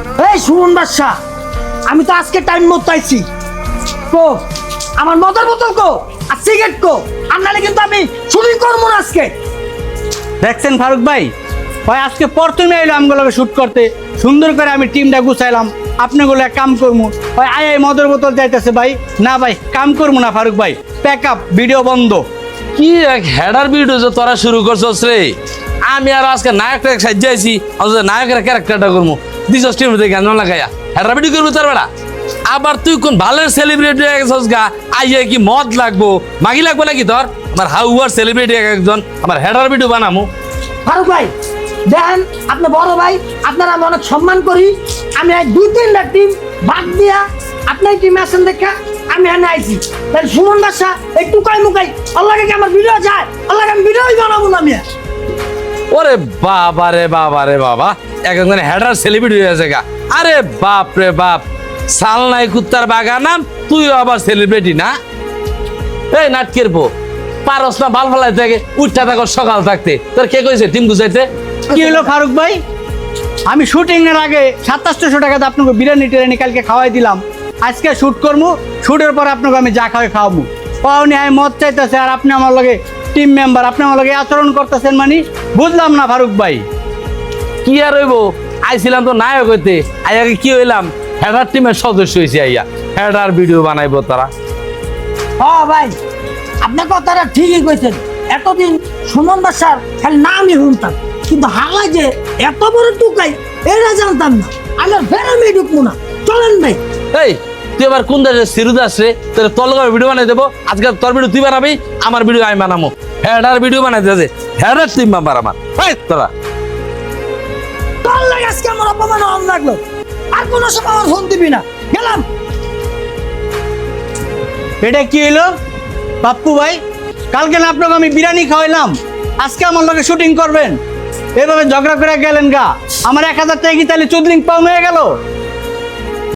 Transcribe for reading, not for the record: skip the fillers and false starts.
এই সুমন বাদশা, আমি তো আজকে টাইম মতো আইছি। কো আমার মদের বোতল কো আর সিগারেট কো, আর নাহলে কিন্তু আমি শুটিং করবো না আজকে। দেখছেন ফারুক ভাই, ভাই আজকে প্রথমে এলো আমগুলোকে শুট করতে, সুন্দর করে আমি টিমটা গুছাইলাম, আপনাগুলো এক কাম করবো। ভাই আয় মদের বোতল যাইতেছে ভাই, না ভাই কাম করবো না ফারুক ভাই, প্যাক আপ, ভিডিও বন্ধ। কি এক হেডার ভিডিও যে তোরা শুরু করছস রে। আমি আর আজকে নায়কটা সাজাইছি, নায়কের ক্যারেক্টারটা করবো দিস টিম থেকে গান লাগাইয়া হেডার ভিডিও করবো তোর বেড়া। আবার তুই কোন ভালো সেলিব্রিটি হয়ে গেছস গা, আইয়া কি মদ লাগবো মাগি লাগবো নাকি তোর? আমার হাউয়ার সেলিব্রিটি একজন আমার হেডার ভিডিও বানামু। ফারুক ভাই দেখেন, আপনি বড় ভাই, আপনারা আমি অনেক সম্মান করি। আমি এক দুই তিনটা টিম বাদ দিয়া আপনার টিমে আসেন দেখা আমি এনে আইছি। তাই সুমন বাদশা এই টুকাই মুকাই আল্লাহকে কি আমার ভিডিও যায়, আল্লাহকে আমি ভিডিওই বানাবো না আমি। ওরে বাবা রে বাবা রে বাবা, একজন হেডার সেলিব্রিটি হয়েছে গা। আরে বাপ রে বাপ, সাল নাই কুত্তার বাগা নাম, তুইও আবার সেলিব্রিটি না? এই নাটকের বউ, পারস না ভাল ফেলাই থাকে উঠটা থাকো সকাল থাকতে, তোর কে কইছে টিম গুছাইতে? কি হলো ফারুক ভাই, আমি শুটিং এর আগে 2700 টাকাতে আপনাকে বিরিয়ানি টিরিয়ানি কালকে খাওয়াই দিলাম, আজকে শুট করবো, শুটের পর আপনাকে আমি যা খাওয়াই খাওয়াবো। পাওনি আমি মদ চাইতেছে আর আপনি আমার লগে টিম মেম্বার, আপনি আমার লগে আচরণ করতেছেন, মানে বুঝলাম না ফারুক ভাই। কি আর হইব, আইছিলাম তো নায়ক হইতে, আগে কি হইলাম হেডার টিমের সদস্য হয়েছি। আইয়া হেডার ভিডিও বানাইবো তারা। হ্যাঁ ভাই, আপনার কথাটা ঠিকই কইছেন। এতদিন সুমন বাদশার খালি নামই শুনতাম, কিন্তু হালা যে এত বড় টুকাই এটা জানতাম না। আমার ফেরামি ঢুকবো না, চলেন ভাই। এই তুই এবার কোন দেশে সিরুদাস রে, তোর তলগার ভিডিও বানাই দেবো। আজকে তোর ভিডিও তুই বানাবি, আমার ভিডিও আমি বানাবো। হেডার ভিডিও বানাই দেছে, হেডার টিম মেম্বার আমার। তোরা তোর লাগে আজকে আমার অপমান হন লাগলো, আর কোনো সময় আমার ফোন দিবি না, গেলাম। এটা কি হলো পাপ্পু ভাই, কালকে না আপনাকে আমি বিরিয়ানি খাওয়াইলাম, আজকে আমার লগে শুটিং করবেন, এভাবে ঝগড়া করে গেলেন গা। আমার 1000 টাকা কি তাহলে চুদলিং পাউন হয়ে গেল?